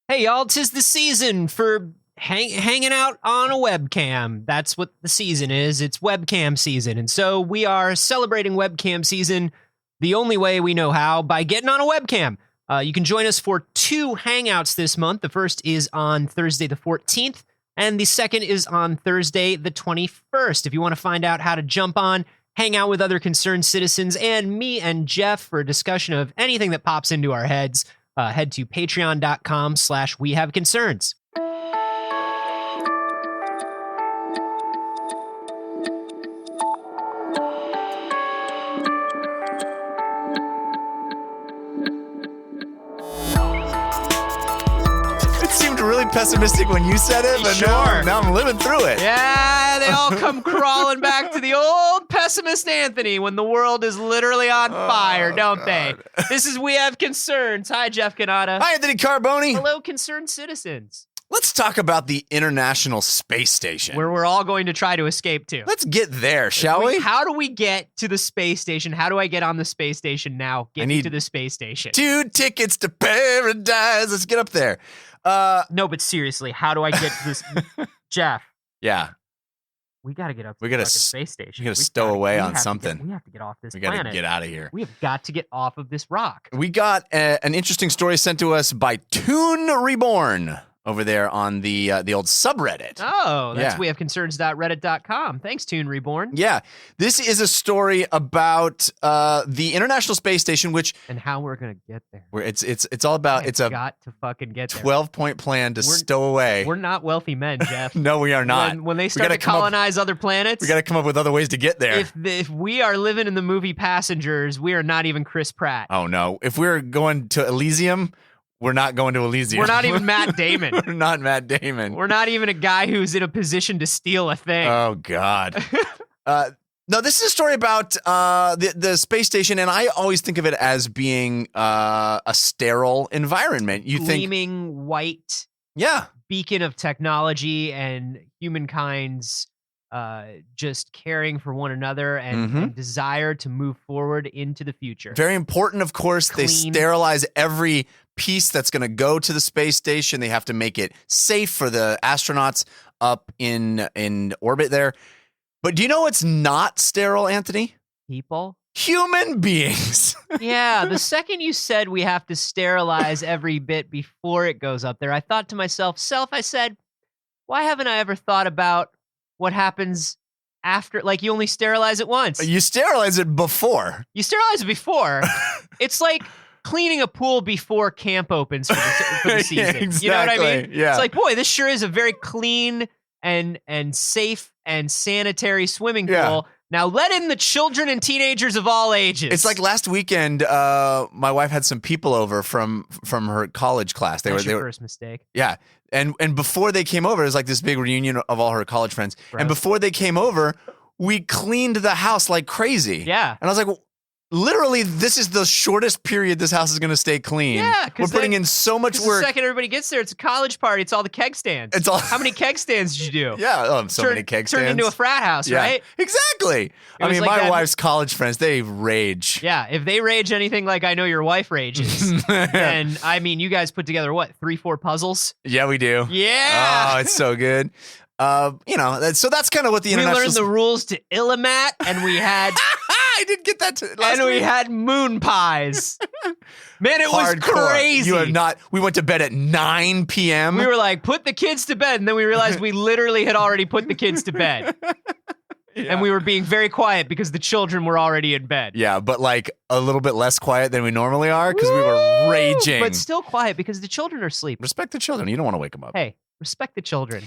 Hey, y'all, 'tis the season for hanging out on a webcam. That's what the season is. It's webcam season. And so we are celebrating webcam season the only way we know how, by getting on a webcam. You can join us for 2 hangouts this month. The first is on Thursday the 14th, and the second is on Thursday the 21st. If you want to find out how to jump on, hang out with other concerned citizens, and me and Jeff for a discussion of anything that pops into our heads, head to patreon.com/wehaveconcerns. It seemed really pessimistic when you said it, but Sure. now I'm living through it. Yeah, they all come crawling back to the old pessimist Anthony when the world is literally on fire, don't they? This is We Have Concerns. Hi, Jeff Canada. Hi, Anthony Carboni. Hello, concerned citizens. Let's talk about the International Space Station. Where we're all going to try to escape to. Let's get there, shall we? How do we get to the space station? How do I get on the space station now? Get me to the space station. 2 tickets to paradise. Let's get up there. No, but seriously, how do I get to this? Jeff. Yeah. We got to get up to We the gotta fucking space station. We got to stow away on something. We have to get off this We got to planet. get out of here. We have got to get off of this rock. We got an interesting story sent to us by Toon Reborn over there on the old subreddit. Oh, that's Yeah. wehaveconcerns.reddit.com. Thanks, Toon Reborn. Yeah. This is a story about the International Space Station, which And how we're going to get there. where it's all about. It's a got to fucking get there. 12-point plan to stow away. We're not wealthy men, Jeff. No, we are not. When they start to colonize other planets, We got to come up with other ways to get there. if we are living in the movie Passengers, we are not even Chris Pratt. Oh no! If we're going to Elysium, we're not going to Elysium. We're not even Matt Damon. We're not Matt Damon. We're not even a guy who's in a position to steal a thing. Oh God. No, this is a story about the space station, and I always think of it as being a sterile environment. You Gleaming white yeah, beacon of technology and humankind's just caring for one another and desire to move forward into the future. very important. Of course, they Clean. sterilize every piece that's going to go to the space station. They have to make it safe for the astronauts up in orbit there. But do you know what's not sterile, Anthony? People? Human beings. Yeah, the second you said we have to sterilize every bit before it goes up there, I thought to myself, I said, why haven't I ever thought about what happens after? Like, you only sterilize it once. You sterilize it before. You sterilize it before. It's like cleaning a pool before camp opens for the season. Yeah, exactly. You know what I mean? Yeah. It's like, boy, this sure is a very clean and safe and sanitary swimming pool. Yeah. Now let in the children and teenagers of all ages. It's like last weekend, my wife had some people over from her college class. That's your first mistake. Yeah. And before they came over, it was like this big reunion of all her college friends. Gross. And before they came over, we cleaned the house like crazy. Yeah. And I was like, well, literally, this is the shortest period this house is going to stay clean. Yeah, we're 'cause putting then- in so much The work. second everybody gets there, it's a college party. It's all the keg stands. It's all- How many keg stands did you do? Yeah, so many keg stands. Turned into a frat house, Yeah, right? exactly. I was mean, like my that- wife's college friends, they rage. Yeah, if they rage anything like I know your wife rages, then, I mean, you guys put together, what, 3-4 puzzles? Yeah, we do. Yeah! Oh, it's so good. So that's kind of what the We international. learned the rules to Illimat, and we had I didn't get that last and we week. had moon pies. Man, it was Hardcore. crazy. You have not. We went to bed at 9 p.m. We were like, put the kids to bed, and then we realized we literally had already put the kids to bed. Yeah. And we were being very quiet because the children were already in bed. Yeah, but like a little bit less quiet than we normally are because we were raging. But still quiet because the children are asleep. Respect the children. You don't want to wake them up. Hey, respect the children.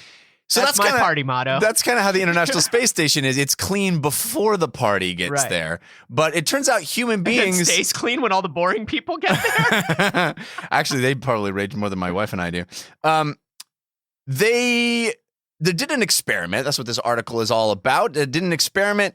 So that's my kinda, party motto. That's kind of how the International Space Station is. It's clean before the party gets Right. there. But it turns out human And beings. it stays clean when all the boring people get there. Actually, they probably rage more than my wife and I do. They did an experiment. That's what this article is all about. They did an experiment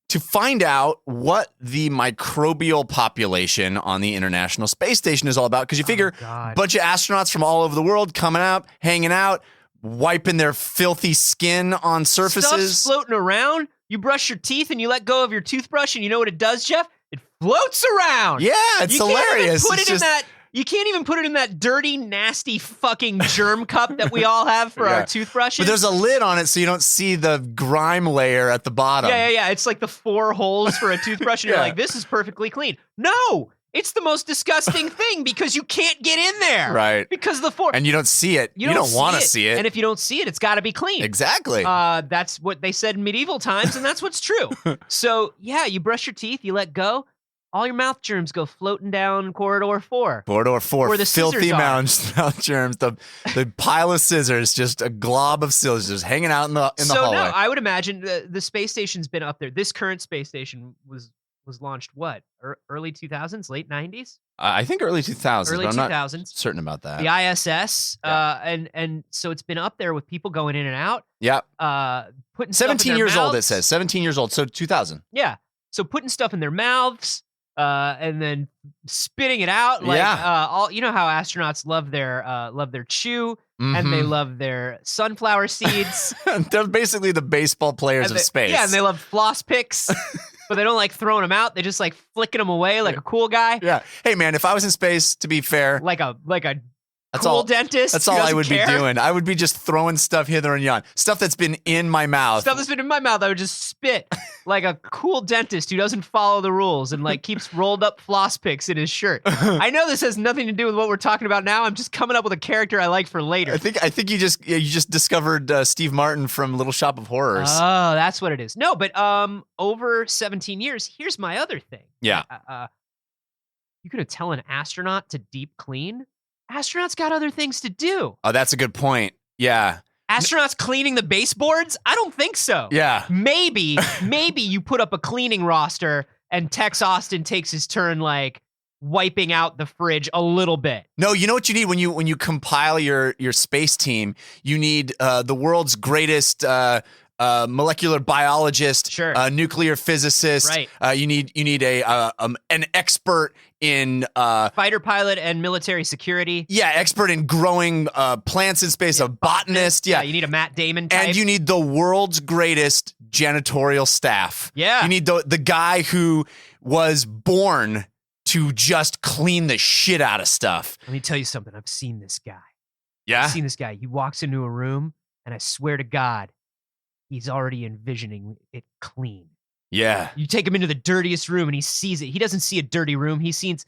to find out what the microbial population on the International Space Station is all about. Because you figure God. bunch of astronauts from all over the world coming out, hanging out, wiping their filthy skin on surfaces. Stuff's floating around. You brush your teeth and you let go of your toothbrush, and you know what it does, Jeff? It floats around. Yeah, it's you hilarious. Can't even put It's it just- in that You can't even put it in that dirty, nasty fucking germ cup that we all have for our toothbrushes. But there's a lid on it so you don't see the grime layer at the bottom. Yeah. It's like the 4 holes for a toothbrush, and you're like, this is perfectly clean. No! It's the most disgusting thing because you can't get in there. Right. Because the 4... And you don't see it. You don't want to see it. And if you don't see it, it's got to be clean. Exactly. That's what they said in medieval times, and that's what's true. So, yeah, you brush your teeth, you let go, all your mouth germs go floating down corridor 4. Corridor 4, where the filthy scissors mouth germs, the pile of scissors, just a glob of scissors just hanging out in the hallway. So, no, I would imagine the space station's been up there. This current space station was launched, what, early 2000s, late 90s? I think early 2000s, early but I'm 2000s. not certain about that. The ISS, and so it's been up there with people going in and out. Yeah. Putting 17 years old, it says. 17 years old, so 2000. Yeah. So putting stuff in their mouths, and then spitting it out. Like, you know how astronauts love their chew, and they love their sunflower seeds. They're basically the baseball players of space. Yeah, and they love floss picks. But they don't like throwing them out. They just like flicking them away like a cool guy. Yeah. Hey, man, if I was in space, to be fair, like a cool dentist. That's all I would be doing. I would be just throwing stuff hither and yon. Stuff that's been in my mouth. Stuff that's been in my mouth, I would just spit like a cool dentist who doesn't follow the rules and like keeps rolled up floss picks in his shirt. I know this has nothing to do with what we're talking about now. I'm just coming up with a character I like for later. I think you just discovered Steve Martin from Little Shop of Horrors. Oh, that's what it is. No, but over 17 years, here's my other thing. Yeah. You gonna tell an astronaut to deep clean? Astronauts got other things to do. Oh, that's a good point. Yeah. Astronauts cleaning the baseboards? I don't think so. Yeah. Maybe you put up a cleaning roster and Tex Austin takes his turn, like, wiping out the fridge a little bit. No, you know what you need when you compile your space team? You need the world's greatest molecular biologist, nuclear physicist. Right. You need an expert in fighter pilot and military security. Yeah, expert in growing plants in space, a botanist. Yeah, you need a Matt Damon type. And you need the world's greatest janitorial staff. Yeah. You need the guy who was born to just clean the shit out of stuff. Let me tell you something. I've seen this guy. Yeah? I've seen this guy. He walks into a room, and I swear to God, he's already envisioning it clean. Yeah. You take him into the dirtiest room and he sees it. He doesn't see a dirty room. He sees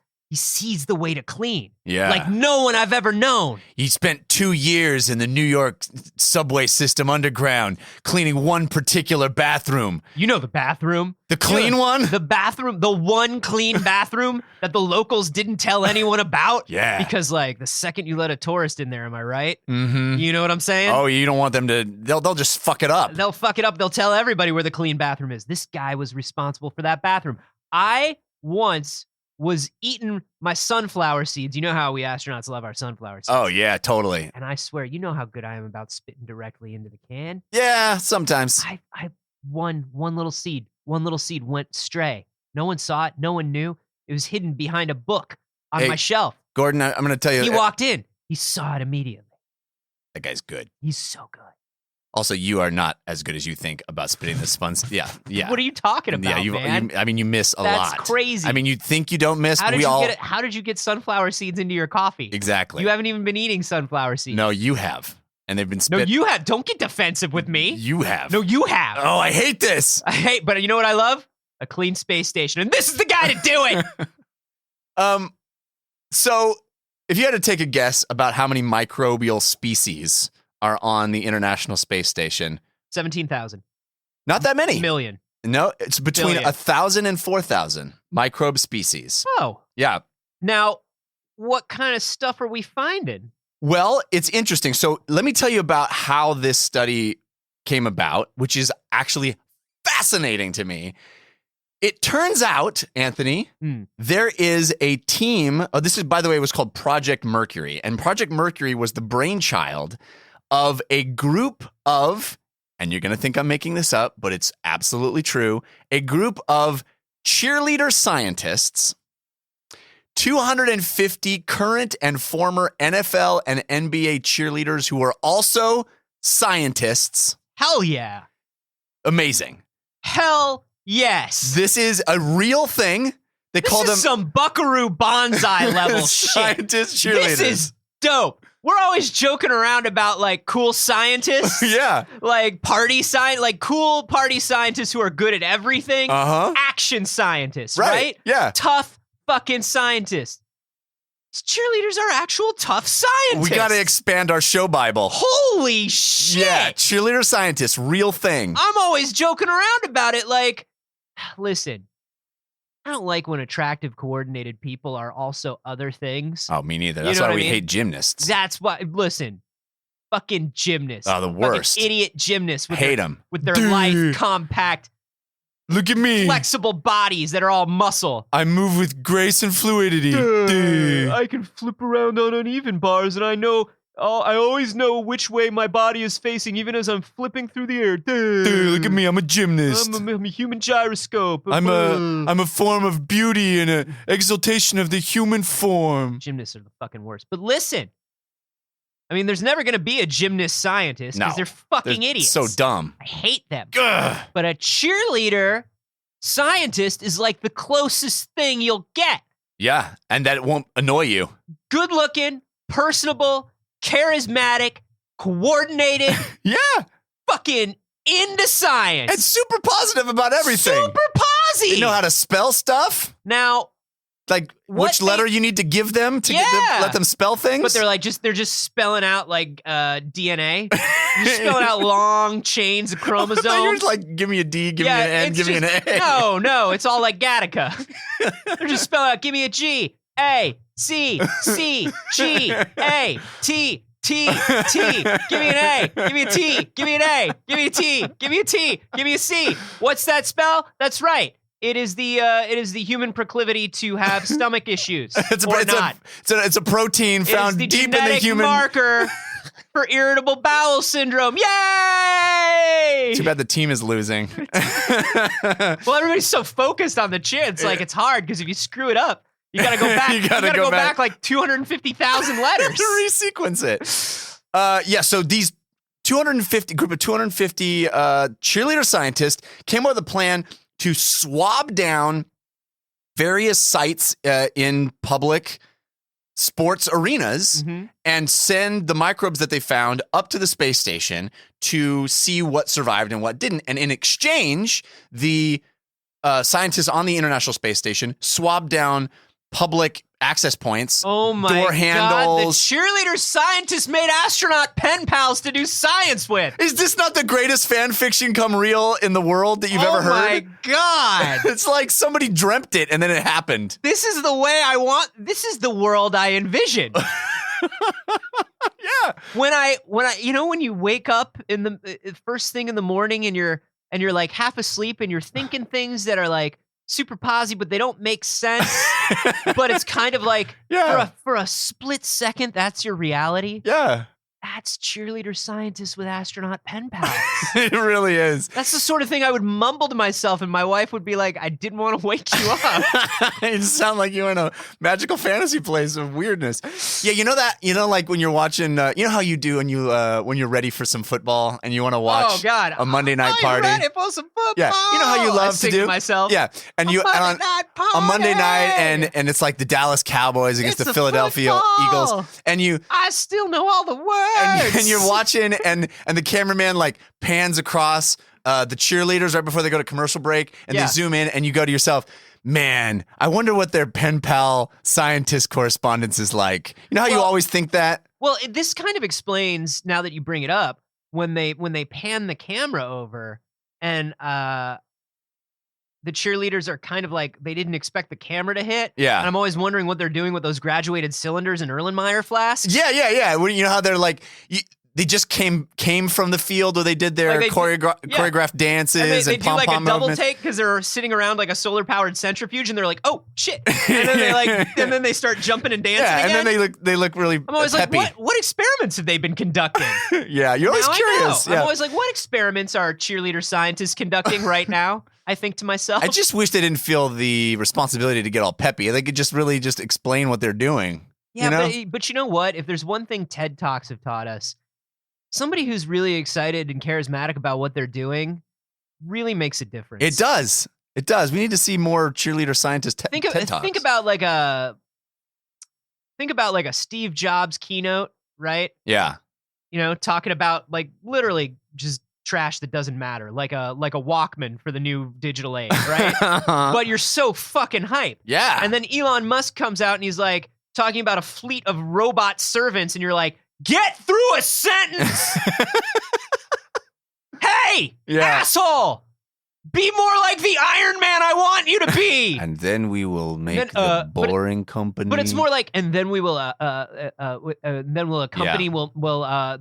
the way to clean. Yeah. Like no one I've ever known. He spent 2 years in the New York subway system underground cleaning one particular bathroom. You know the bathroom. The clean one? The bathroom, the one clean bathroom that the locals didn't tell anyone about. Yeah. Because like the second you let a tourist in there, am I right? Mm-hmm. You know what I'm saying? Oh, you don't want them to, they'll just fuck it up. They'll fuck it up. They'll tell everybody where the clean bathroom is. This guy was responsible for that bathroom. I once was eating my sunflower seeds. You know how we astronauts love our sunflower seeds. Oh, yeah, totally. And I swear, you know how good I am about spitting directly into the can? Yeah, sometimes. I one little seed went stray. No one saw it. No one knew. It was hidden behind a book on my shelf. Gordon, I'm going to tell you. He walked in. He saw it immediately. That guy's good. He's so good. Also, you are not as good as you think about spitting the sponge. Yeah. What are you talking about, man? You miss a lot. That's crazy. I mean, you think you don't miss. How did you get sunflower seeds into your coffee? Exactly. You haven't even been eating sunflower seeds. No, you have. And they've been spit. No, you have. Don't get defensive with me. You have. No, you have. Oh, I hate this. But you know what I love? A clean space station. And this is the guy to do it. So if you had to take a guess about how many microbial species are on the International Space Station. 17,000. Not that many. Million. No, it's between 1,000 and 4,000 microbe species. Oh. Yeah. Now, what kind of stuff are we finding? Well, it's interesting. So let me tell you about how this study came about, which is actually fascinating to me. It turns out, Anthony, there is a team. Oh, this is, by the way, it was called Project Mercury. And Project Mercury was the brainchild of a group of, and you're going to think I'm making this up, but it's absolutely true, a group of cheerleader scientists, 250 current and former NFL and NBA cheerleaders who are also scientists. Hell yeah. Amazing. Hell yes. This is a real thing. They call them some Buckaroo Banzai level shit. scientist cheerleaders. This is dope. We're always joking around about like cool scientists. Yeah. Like cool party scientists who are good at everything. Action scientists, right? Yeah. Tough fucking scientists. These cheerleaders are actual tough scientists. We got to expand our show Bible. Holy shit. Yeah, cheerleader scientists, real thing. I'm always joking around about it like, listen, I don't like when attractive, coordinated people are also other things. Oh, me neither. That's why we hate gymnasts. That's why, listen, fucking gymnasts. Oh, the worst. Fucking idiot gymnasts. Hate them. With their lithe, compact, look at me. flexible bodies that are all muscle. I move with grace and fluidity. I can flip around on uneven bars, and I always know which way my body is facing, even as I'm flipping through the air. Look at me. I'm a gymnast. I'm a human gyroscope. I'm a form of beauty and an exaltation of the human form. Gymnasts are the fucking worst. But listen, I mean, there's never going to be a gymnast scientist because they're fucking idiots. So dumb. I hate them. Ugh. But a cheerleader scientist is like the closest thing you'll get. Yeah, and that it won't annoy you. Good looking, personable, charismatic, coordinated. Yeah. Fucking into science. And super positive about everything. Super posy. They know how to spell stuff. Now, like which letter you need to give them to let them spell things. But they're just spelling out like DNA. You're spelling out long chains of chromosomes. You're just like, give me a D, give me an N, give me an A. No, it's all like Gattaca. They're just spelling out, give me a G, A, C, C, G, A, T, T, T. Give me an A. Give me a T. Give me an A. Give me a T. Give me a T. Give me a C. What's that spell? That's right. It is the human proclivity to have stomach issues. It's a protein found deep in the human marker for irritable bowel syndrome. Yay! Too bad the team is losing. Well, everybody's so focused on the cheer. It's like it's hard because if you screw it up, you gotta go back. you gotta go back like 250,000 letters to resequence it. Yeah. So these group of 250 cheerleader scientists came up with a plan to swab down various sites in public sports arenas and send the microbes that they found up to the space station to see what survived and what didn't. And in exchange, the scientists on the International Space Station swabbed down public access points, door handles. The cheerleader scientists made astronaut pen pals to do science with. Is this not the greatest fan fiction come real in the world that you've ever heard? Oh my God. It's like somebody dreamt it and then it happened. This is this is the world I envision. Yeah. When you wake up in the first thing in the morning and you're like half asleep and you're thinking things that are like super posy, but they don't make sense. But it's kind of like for a split second, that's your reality. Yeah. That's cheerleader scientists with astronaut pen pals. It really is. That's the sort of thing I would mumble to myself, and my wife would be like, I didn't want to wake you up. You sound like you're in a magical fantasy place of weirdness. Yeah, like when you're watching, you know how you do when you're ready for some football and you want to watch a Monday night party. Ready for some football? Yeah, you know how you love to do myself. Yeah, and you on Monday night, and it's like the Dallas Cowboys against the Philadelphia Eagles, and I still know all the words. And you're watching, and the cameraman like pans across the cheerleaders right before they go to commercial break, and they zoom in, and you go to yourself, man, I wonder what their pen pal scientist correspondence is like. You know how you always think that? Well, this kind of explains, now that you bring it up, when they pan the camera over, and the cheerleaders are kind of like, they didn't expect the camera to hit. Yeah. And I'm always wondering what they're doing with those graduated cylinders and Erlenmeyer flasks. Yeah. You know how they're like, they just came from the field where they did their choreographed dances they and do like a double movements. take because they're sitting around like a solar powered centrifuge and they're like, oh shit. And then they start jumping and dancing again. And then they look really I'm always peppy. like, what experiments have they been conducting? Yeah, you're always curious. I'm always like, what experiments are cheerleader scientists conducting right now? I think to myself. I just wish they didn't feel the responsibility to get all peppy. They could just really just explain what they're doing. Yeah, you know? but you know what? If there's one thing TED Talks have taught us, somebody who's really excited and charismatic about what they're doing really makes a difference. It does. It does. We need to see more cheerleader scientist TED Talks. Think about like a Steve Jobs keynote, right? Yeah. You know, talking about like literally just trash that doesn't matter, like a Walkman for the new digital age, right? But you're so fucking hype. Yeah. And then Elon Musk comes out and he's like talking about a fleet of robot servants, and you're like, get through a sentence. Hey, asshole! Be more like the Iron Man I want you to be. And then we will make the boring company. But it's more like, and then we will,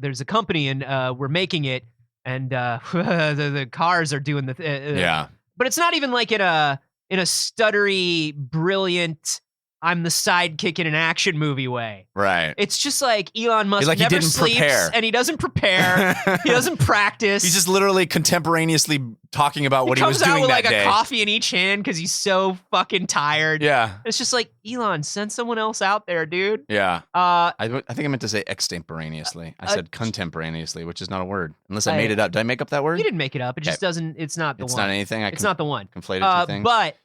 there's a company and we're making it, and the cars are doing the yeah. But it's not even like in a stuttery, brilliant, I'm the sidekick in an action movie way. Right. It's just like Elon Musk like never he didn't sleeps, prepare. and he doesn't prepare. He doesn't practice. He's just literally contemporaneously talking about what he was doing that day. He comes out with like a coffee in each hand because he's so fucking tired. Yeah. It's just like, Elon, send someone else out there, dude. Yeah. I think I meant to say extemporaneously. I said contemporaneously, which is not a word. Unless I made it up. Did I make up that word? You didn't make it up. It just doesn't, it's not the one. It's not anything. It's not the one. Conflated two things. But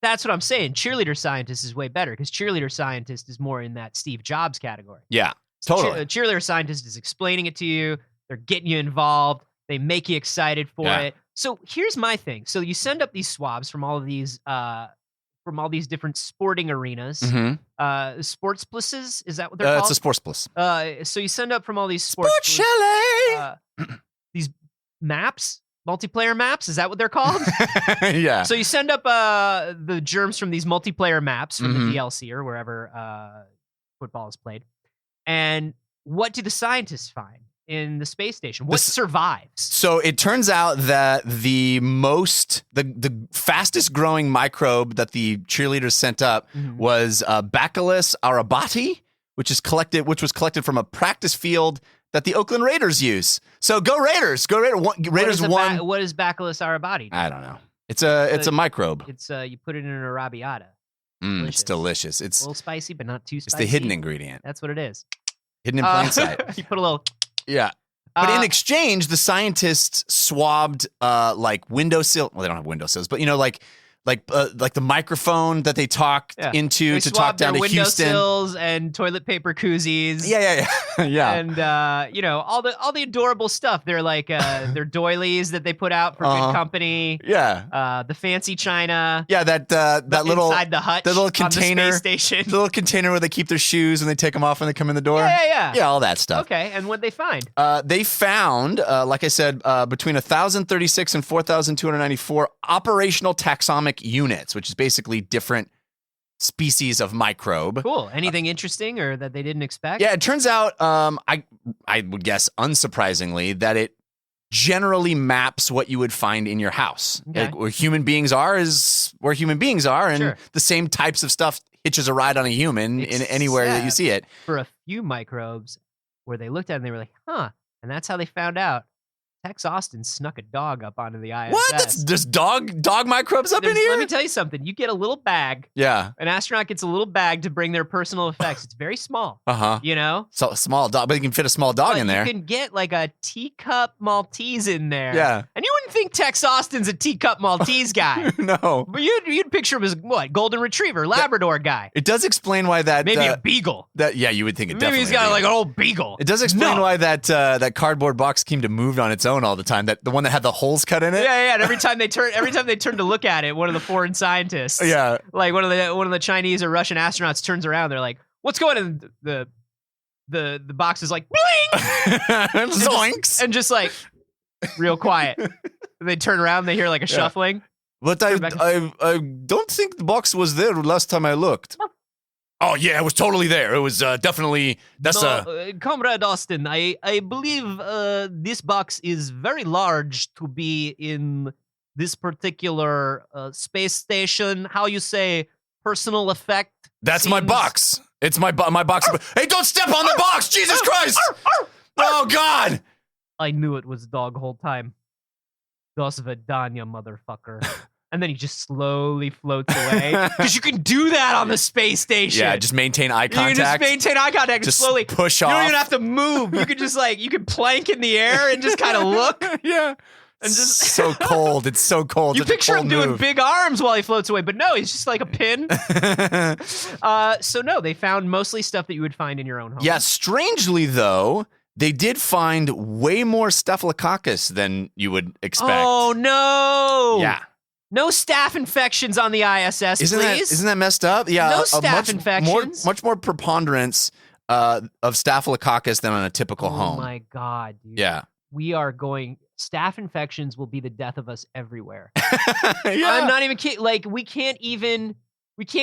that's what I'm saying. Cheerleader Scientist is way better because Cheerleader Scientist is more in that Steve Jobs category. Yeah, totally. Cheerleader Scientist is explaining it to you. They're getting you involved. They make you excited for it. So here's my thing. So you send up these swabs from all of these different sporting arenas. Mm-hmm. Sports plusses, is that what they're called? It's a sports plus. So you send up from all these sports chalet. These maps. Multiplayer maps, is that what they're called? Yeah. So you send up the germs from these multiplayer maps from the DLC or wherever football is played. And what do the scientists find in the space station? What survives? So it turns out that the fastest growing microbe that the cheerleaders sent up was Bacillus arabati, which was collected from a practice field that the Oakland Raiders use. So go Raiders! Go Raiders! Raiders won. What is Bacillus arabati? I don't know. It's a microbe. It's you put it in an arrabbiata. It's delicious. It's a little spicy, but not too spicy. It's the hidden ingredient. That's what it is. Hidden in plain sight. You put a little. Yeah. But in exchange, the scientists swabbed like windowsill. Well, they don't have windowsills, but you know, like the microphone that they talked into they to talk down to Houston. Windowsills and toilet paper koozies. Yeah. And you know, all the adorable stuff. They're like they're doilies that they put out for good company. Yeah. The fancy china. Yeah, that little inside the hut. The little container. On the space station. The little container where they keep their shoes and they take them off when they come in the door. Yeah. Yeah, all that stuff. Okay, and what'd they find? They found, like I said, between 1,036 and 4,294 operational taxonomic units, which is basically different species of microbe. Cool. Anything interesting or that they didn't expect? Yeah, it turns out, I would guess, unsurprisingly, that it generally maps what you would find in your house. Okay. Like where human beings are is where human beings are, and the same types of stuff hitches a ride on a human in anywhere that you see it. For a few microbes, where they looked at it and they were like, huh, and that's how they found out Tex Austin snuck a dog up onto the ISS. What? There's dog microbes up in here? Let me tell you something. You get a little bag. Yeah. An astronaut gets a little bag to bring their personal effects. It's very small. You know? So small dog, but you can fit a small dog in there. You can get like a teacup Maltese in there. Yeah. And you wouldn't think Tex Austin's a teacup Maltese guy. No. But you'd picture him as what? Golden Retriever, Labrador guy. It does explain why that maybe a beagle. You would think it maybe definitely. Maybe he's got like an old beagle. It does explain why that cardboard box came to move on its own all the time. The one that had the holes cut in it. Yeah. And every time they turn to look at it, one of the foreign scientists, like one of the Chinese or Russian astronauts turns around. They're like, "What's going on?" The box is like bling, zoinks, and just like real quiet. They turn around, they hear like a shuffling. But I don't think the box was there last time I looked. Oh yeah, it was totally there. It was definitely Comrade Austin. I believe this box is very large to be in this particular space station. How you say personal effect? That's my box. It's my box. Hey, don't step on the box! Jesus Christ! Oh God! I knew it was dog whole time. Dos Vidania, motherfucker. And then he just slowly floats away. Because you can do that on the space station. Yeah, just maintain eye contact. You can just maintain eye contact and slowly push off. You don't even have to move. You can just you can plank in the air and just kind of look. Yeah. And just so cold. It's so cold. you It's a picture him cold doing move. big arms while he floats away, but no, he's just like a pin. So no, they found mostly stuff that you would find in your own home. Yeah, strangely though, they did find way more Staphylococcus than you would expect. Oh no! Yeah. No staph infections on the ISS, Isn't please. that messed up? Yeah. No a staph infections. Much more preponderance of Staphylococcus than on a typical home. Oh my god, dude. Yeah. We are going. Staph infections will be the death of us everywhere. Yeah. I'm not even kidding. Like we can't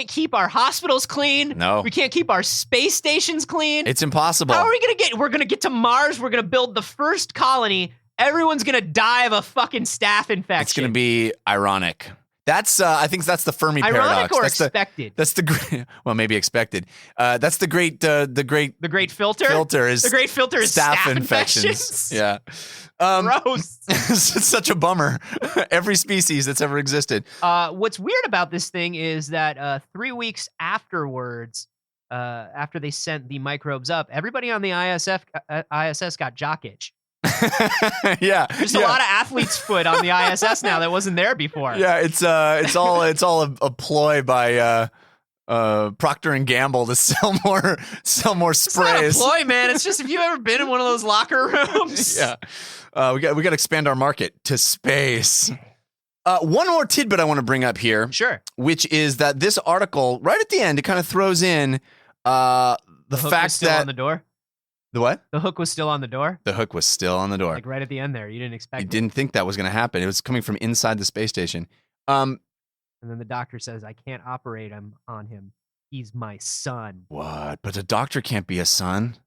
keep our hospitals clean. No. We can't keep our space stations clean. It's impossible. How are we we're gonna get to Mars. We're gonna build the first colony. Everyone's gonna die of a fucking staph infection. It's going to be ironic. That's I think that's the Fermi ironic paradox. or That's expected. That's the great. Well, maybe expected. That's the great. The great filter. filter is The great filter is staph infections. Yeah. Gross. It's such a bummer. Every species that's ever existed. What's weird about this thing is that 3 weeks afterwards, after they sent the microbes up, everybody on the ISS got jock itch. Yeah. There's a lot of athlete's foot on the ISS now that wasn't there before. Yeah, it's all a ploy by Procter and Gamble to sell more sprays. It's not a ploy, man. It's just if you've ever been in one of those locker rooms. Yeah. We got to expand our market to space. One more tidbit I want to bring up here. Sure. Which is that this article, right at the end, it kind of throws in the hook fact was still that on the door. the what? The hook was still on the door. The hook was still on the door. Like right at the end there. You didn't expect You it. didn't think that was going to happen. It was coming from inside the space station. And then the doctor says, I can't operate on him. He's my son. What? But the doctor can't be a son.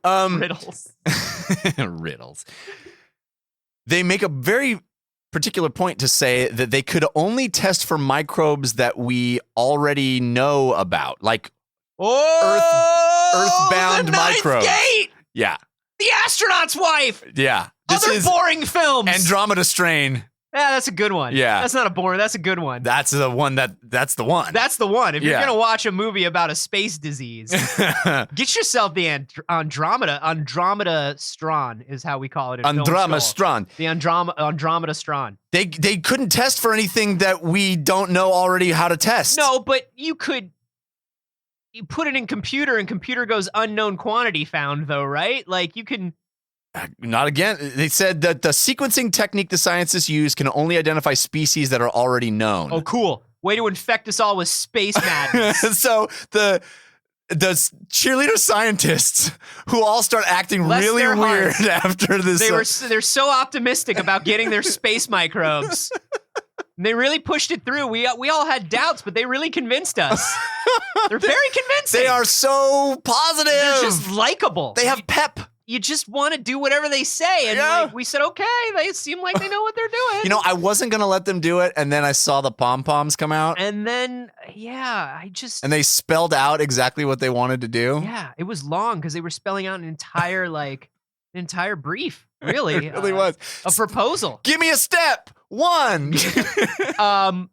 Riddles. Riddles. They make a very particular point to say that they could only test for microbes that we already know about, like earthbound the ninth microbes. Gate! Yeah. The astronaut's wife! Yeah. Other boring films! Andromeda Strain. Yeah, that's a good one. Yeah. That's not a boring, that's a good one. That's the one. That's the one. That's the one. If you're Yeah. going to watch a movie about a space disease, get yourself the Andromeda Strawn is how we call it in film Andromeda school. Strain. The Andromeda Strawn. They couldn't test for anything that we don't know already how to test. No, but you put it in computer and computer goes unknown quantity found though, right? Like you can. Not again. They said that the sequencing technique the scientists use can only identify species that are already known. Oh, cool. Way to infect us all with space madness. So the cheerleader scientists who all start acting Bless really their weird hearts. after this. They're so optimistic about getting their space microbes. And they really pushed it through. We all had doubts, but they really convinced us. They're very convincing. They are so positive. They're just likable. They have pep. You just want to do whatever they say. And Yeah. like, we said, okay, they seem like they know what they're doing. You know, I wasn't going to let them do it, and then I saw the pom-poms come out, And then, yeah, and they spelled out exactly what they wanted to do. yeah, it was long because they were spelling out an entire brief, really. It really was. A proposal. Give me a step. 1. And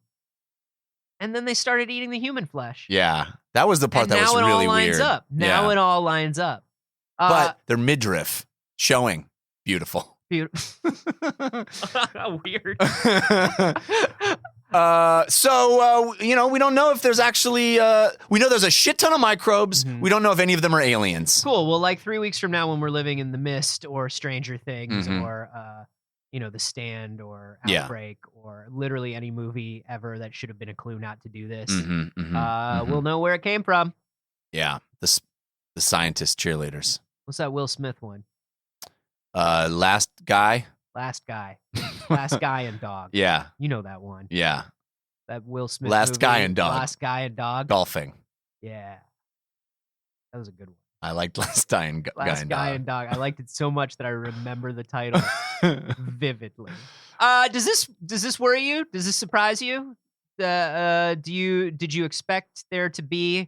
then they started eating the human flesh. Yeah. That was the part And that was now it really all lines weird. up. Now Yeah. it all lines up. But their midriff showing. Beautiful. Beautiful. Weird. You know, we don't know if there's actually, we know there's a shit ton of microbes. Mhm. We don't know if any of them are aliens. Cool. Well, like 3 weeks from now, when we're living in The Mist or Stranger Things Mhm. or, The Stand or Yeah. Outbreak or literally any movie ever that should have been a clue not to do this, Mhm. we'll know where it came from. Yeah. The scientist cheerleaders. What's that Will Smith one? Last guy. Last Guy. Last Guy and Dog. Yeah. You know that one. Yeah. That Will Smith Last movie, Guy and Dog. Last Guy and Dog. Golfing. Yeah. That was a good one. I liked Last Guy and Last Guy Dog. and Dog. I liked it so much that I remember the title vividly. Does this worry you? Does this surprise you? Did you expect there to be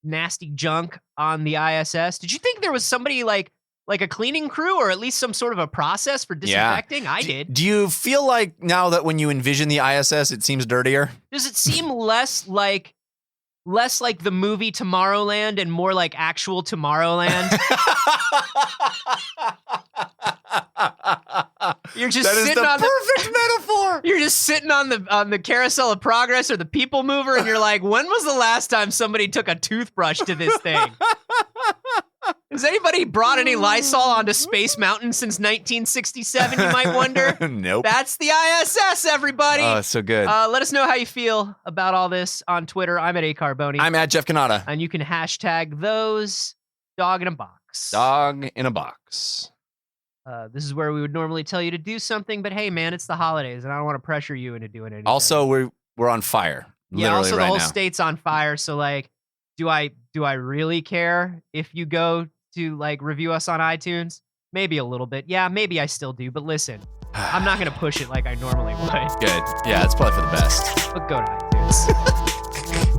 nasty junk on the ISS? Did you think there was somebody like a cleaning crew or at least some sort of a process for disinfecting? I did. Do you feel like now that when you envision the ISS, it seems dirtier? Does it seem less like the movie Tomorrowland and more like actual Tomorrowland? You're just That is sitting the on perfect metaphor. You're just sitting on the carousel of progress or the people mover, and you're like, when was the last time somebody took a toothbrush to this thing? Has anybody brought any Lysol onto Space Mountain since 1967, you might wonder? Nope. That's the ISS, everybody. Oh, it's so good. Let us know how you feel about all this on Twitter. I'm at acarboni. I'm at Jeff Canada. And you can hashtag those dog in a box. Dog in a box. This is where we would normally tell you to do something, but hey, man, it's the holidays, and I don't want to pressure you into doing anything. Also, we're on fire. Yeah, Literally also the right whole now. state's on fire, so like, do I really care if you go to like review us on iTunes? Maybe a little bit. Yeah, maybe I still do, but listen, I'm not gonna push it like I normally would. Good. Yeah, it's probably for the best. But go to iTunes.